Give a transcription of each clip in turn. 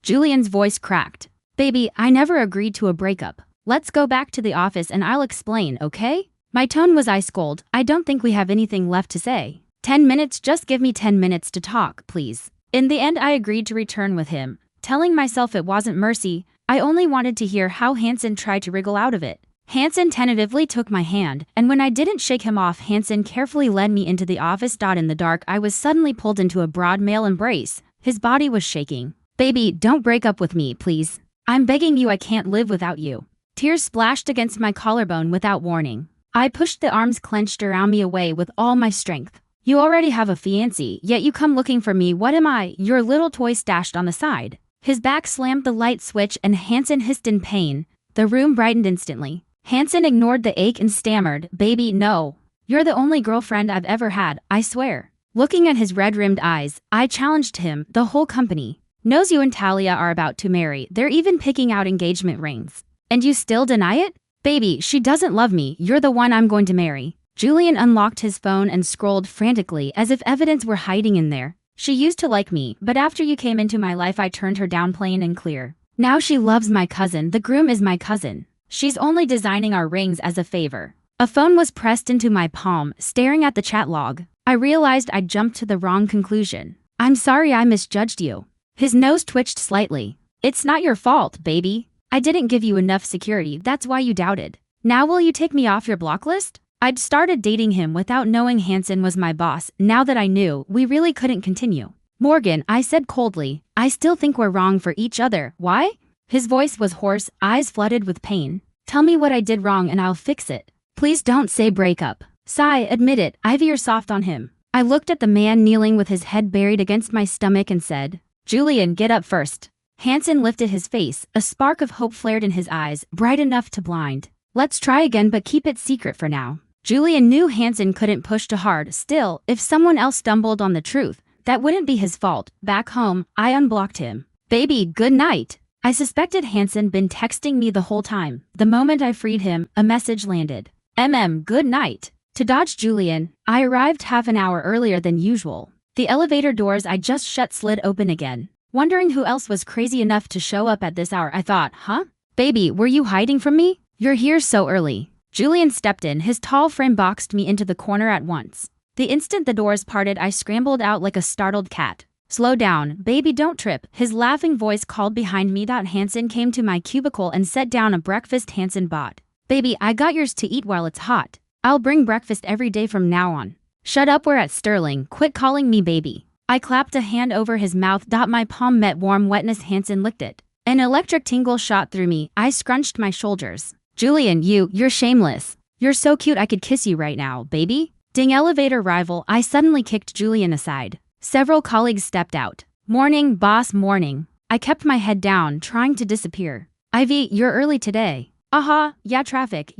Julian's voice cracked. Baby, I never agreed to a breakup. Let's go back to the office and I'll explain, okay? My tone was ice cold. I don't think we have anything left to say. 10 minutes, just give me 10 minutes to talk, please. In the end, I agreed to return with him, telling myself it wasn't mercy. I only wanted to hear how Hansen tried to wriggle out of it. Hansen tentatively took my hand, and when I didn't shake him off, Hansen carefully led me into the office. In the dark, I was suddenly pulled into a broad male embrace. His body was shaking. Baby, don't break up with me, please. I'm begging you, I can't live without you. Tears splashed against my collarbone without warning. I pushed the arms clenched around me away with all my strength. You already have a fiancé, yet you come looking for me. What am I? Your little toy stashed on the side. His back slammed the light switch and Hansen hissed in pain. The room brightened instantly. Hansen ignored the ache and stammered, Baby, no. You're the only girlfriend I've ever had, I swear. Looking at his red-rimmed eyes, I challenged him. The whole company knows you and Talia are about to marry. They're even picking out engagement rings. And you still deny it? Baby, she doesn't love me. You're the one I'm going to marry. Julian unlocked his phone and scrolled frantically as if evidence were hiding in there. She used to like me, but after you came into my life I turned her down plain and clear. Now she loves my cousin. The groom is my cousin. She's only designing our rings as a favor. A phone was pressed into my palm, staring at the chat log. I realized I'd jumped to the wrong conclusion. I'm sorry I misjudged you. His nose twitched slightly. It's not your fault, baby. I didn't give you enough security, that's why you doubted. Now will you take me off your block list? I'd started dating him without knowing Hansen was my boss. Now that I knew, we really couldn't continue. Morgan, I said coldly, I still think we're wrong for each other. Why? His voice was hoarse, eyes flooded with pain. Tell me what I did wrong and I'll fix it. Please don't say break up. Sigh, admit it, Ivy, you're soft on him. I looked at the man kneeling with his head buried against my stomach and said, Julian, get up first. Hansen lifted his face, a spark of hope flared in his eyes, bright enough to blind. Let's try again, but keep it secret for now. Julian knew Hansen couldn't push too hard. Still, if someone else stumbled on the truth, that wouldn't be his fault. Back home, I unblocked him. Baby, good night. I suspected Hansen been texting me the whole time. The moment I freed him, a message landed. Good night. To dodge Julian, I arrived half an hour earlier than usual. The elevator doors I just shut slid open again. Wondering who else was crazy enough to show up at this hour, I thought, huh? Baby, were you hiding from me? You're here so early. Julian stepped in, his tall frame boxed me into the corner at once. The instant the doors parted, I scrambled out like a startled cat. Slow down, baby, don't trip. His laughing voice called behind me. Hansen came to my cubicle and set down a breakfast Hansen bought. Baby, I got yours to eat while it's hot. I'll bring breakfast every day from now on. Shut up, we're at Sterling. Quit calling me baby. I clapped a hand over his mouth. My palm met warm wetness. Hansen licked it. An electric tingle shot through me. I scrunched my shoulders. Julian, you're shameless. You're so cute I could kiss you right now, baby. Ding, elevator rival. I suddenly kicked Julian aside. Several colleagues stepped out. Morning, boss, morning. I kept my head down, trying to disappear. Ivy, you're early today. Yeah, traffic,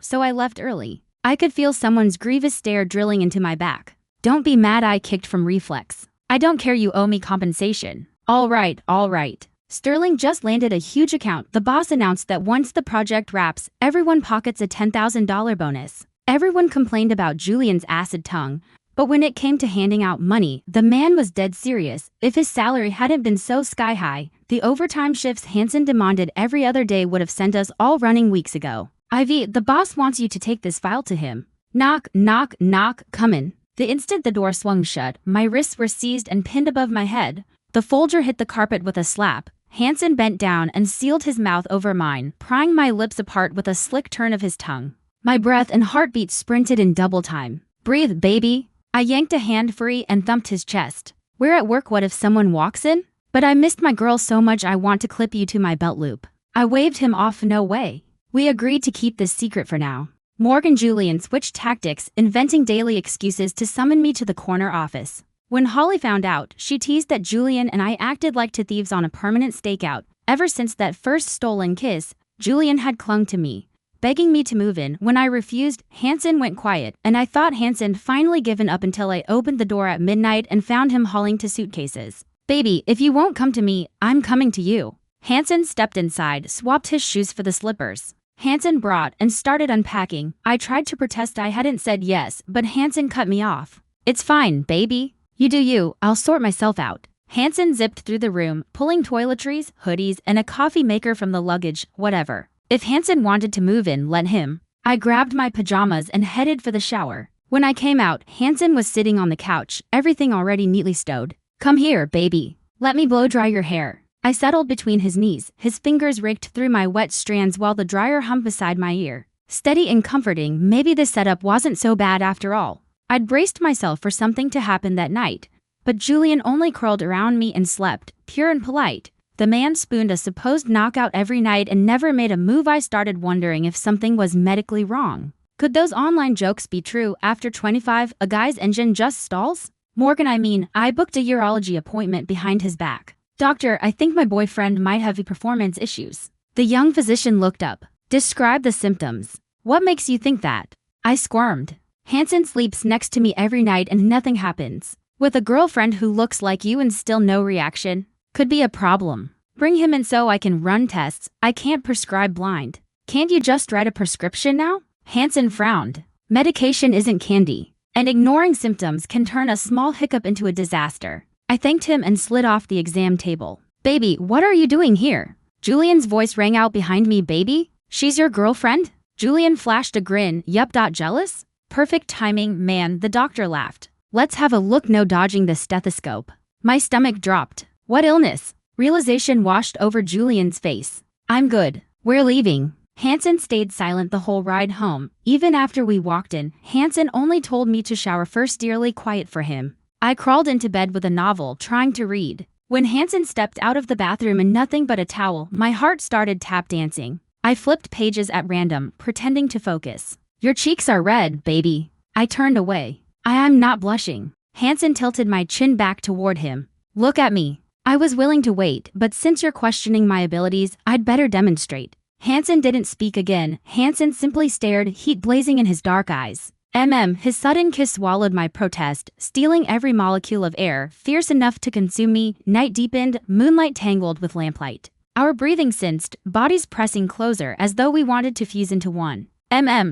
so I left early. I could feel someone's grievous stare drilling into my back. Don't be mad, I kicked from reflex. I don't care, you owe me compensation. All right. Sterling just landed a huge account. The boss announced that once the project wraps, everyone pockets a $10,000 bonus. Everyone complained about Julian's acid tongue, but when it came to handing out money, the man was dead serious. If his salary hadn't been so sky high, the overtime shifts Hansen demanded every other day would have sent us all running weeks ago. Ivy, the boss wants you to take this file to him. Knock, knock, knock, come in. The instant the door swung shut, my wrists were seized and pinned above my head. The folder hit the carpet with a slap. Hansen bent down and sealed his mouth over mine, prying my lips apart with a slick turn of his tongue. My breath and heartbeat sprinted in double time. Breathe, baby. I yanked a hand free and thumped his chest. We're at work, what if someone walks in? But I missed my girl so much I want to clip you to my belt loop. I waved him off. No way. We agreed to keep this secret for now. Morgan Julian switched tactics, inventing daily excuses to summon me to the corner office. When Holly found out, she teased that Julian and I acted like two thieves on a permanent stakeout. Ever since that first stolen kiss, Julian had clung to me, begging me to move in. When I refused, Hansen went quiet, and I thought Hansen finally given up until I opened the door at midnight and found him hauling to suitcases. Baby, if you won't come to me, I'm coming to you. Hansen stepped inside, swapped his shoes for the slippers. Hansen brought and started unpacking. I tried to protest I hadn't said yes, but Hansen cut me off. It's fine, baby. You do you, I'll sort myself out. Hansen zipped through the room, pulling toiletries, hoodies, and a coffee maker from the luggage, whatever. If Hansen wanted to move in, let him. I grabbed my pajamas and headed for the shower. When I came out, Hansen was sitting on the couch, everything already neatly stowed. Come here, baby. Let me blow dry your hair. I settled between his knees, his fingers raked through my wet strands while the dryer hummed beside my ear. Steady and comforting, maybe this setup wasn't so bad after all. I'd braced myself for something to happen that night, but Julian only curled around me and slept, pure and polite. The man spooned a supposed knockout every night and never made a move. I started wondering if something was medically wrong. Could those online jokes be true? After 25, a guy's engine just stalls? Morgan, I booked a urology appointment behind his back. Doctor, I think my boyfriend might have performance issues. The young physician looked up. Describe the symptoms. What makes you think that? I squirmed. Hansen sleeps next to me every night and nothing happens. With a girlfriend who looks like you and still no reaction? Could be a problem. Bring him in so I can run tests. I can't prescribe blind. Can't you just write a prescription now? Hansen frowned. Medication isn't candy, and ignoring symptoms can turn a small hiccup into a disaster. I thanked him and slid off the exam table. Baby, what are you doing here? Julian's voice rang out behind me. Baby? She's your girlfriend? Julian flashed a grin. Yup. Jealous? Perfect timing, man, the doctor laughed. Let's have a look. No dodging the stethoscope. My stomach dropped. What illness? Realization washed over Julian's face. I'm good. We're leaving. Hansen stayed silent the whole ride home. Even after we walked in, Hansen only told me to shower first. Eerily quiet for him. I crawled into bed with a novel, trying to read. When Hansen stepped out of the bathroom in nothing but a towel, my heart started tap dancing. I flipped pages at random, pretending to focus. Your cheeks are red, baby. I turned away. I'm not blushing. Hansen tilted my chin back toward him. Look at me. I was willing to wait, but since you're questioning my abilities, I'd better demonstrate. Hansen didn't speak again. Hansen simply stared, heat blazing in his dark eyes. His sudden kiss swallowed my protest, stealing every molecule of air, fierce enough to consume me. Night deepened, moonlight tangled with lamplight. Our breathing sensed, bodies pressing closer as though we wanted to fuse into one.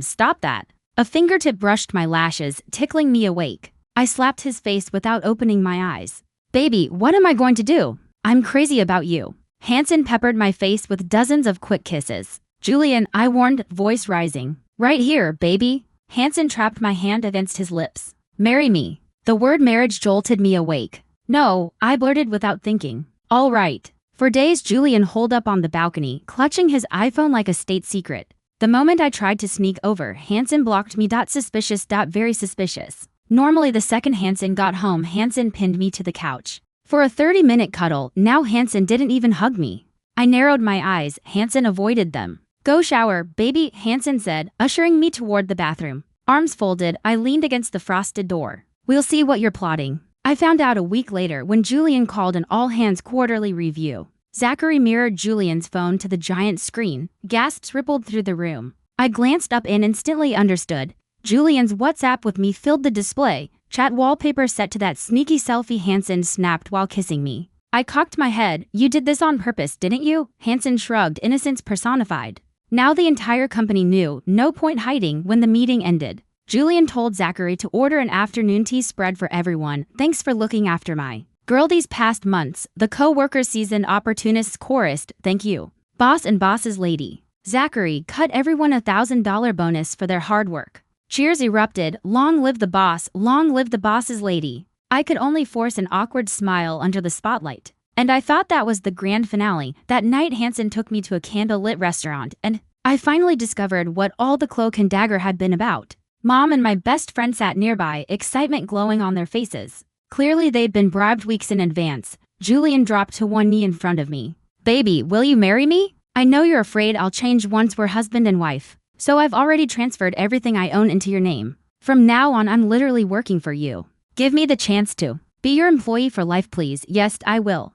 Stop that. A fingertip brushed my lashes, tickling me awake. I slapped his face without opening my eyes. Baby, what am I going to do? I'm crazy about you. Hansen peppered my face with dozens of quick kisses. Julian, I warned, voice rising. Right here, baby. Hansen trapped my hand against his lips. Marry me. The word marriage jolted me awake. No, I blurted without thinking. All right. For days Julian holed up on the balcony, clutching his iPhone like a state secret. The moment I tried to sneak over, Hansen blocked me. Suspicious. Very suspicious. Normally the second Hansen got home, Hansen pinned me to the couch. For a 30-minute cuddle, now Hansen didn't even hug me. I narrowed my eyes. Hansen avoided them. Go shower, baby, Hansen said, ushering me toward the bathroom. Arms folded, I leaned against the frosted door. We'll see what you're plotting. I found out a week later when Julian called an all-hands quarterly review. Zachary mirrored Julian's phone to the giant screen. Gasps rippled through the room. I glanced up and instantly understood. Julian's WhatsApp with me filled the display. Chat wallpaper set to that sneaky selfie Hansen snapped while kissing me. I cocked my head. You did this on purpose, didn't you? Hansen shrugged, innocence personified. Now the entire company knew, no point hiding. When the meeting ended, Julian told Zachary to order an afternoon tea spread for everyone. Thanks for looking after my girl these past months. The co-workers seasoned opportunists chorused, thank you. Boss and boss's lady. Zachary cut everyone $1,000 bonus for their hard work. Cheers erupted. Long live the boss, long live the boss's lady. I could only force an awkward smile under the spotlight. And I thought that was the grand finale. That night Hansen took me to a candlelit restaurant, and I finally discovered what all the cloak and dagger had been about. Mom and my best friend sat nearby, excitement glowing on their faces. Clearly they'd been bribed weeks in advance. Julian dropped to one knee in front of me. Baby, will you marry me? I know you're afraid I'll change once we're husband and wife. So I've already transferred everything I own into your name. From now on, I'm literally working for you. Give me the chance to be your employee for life, please. Yes, I will.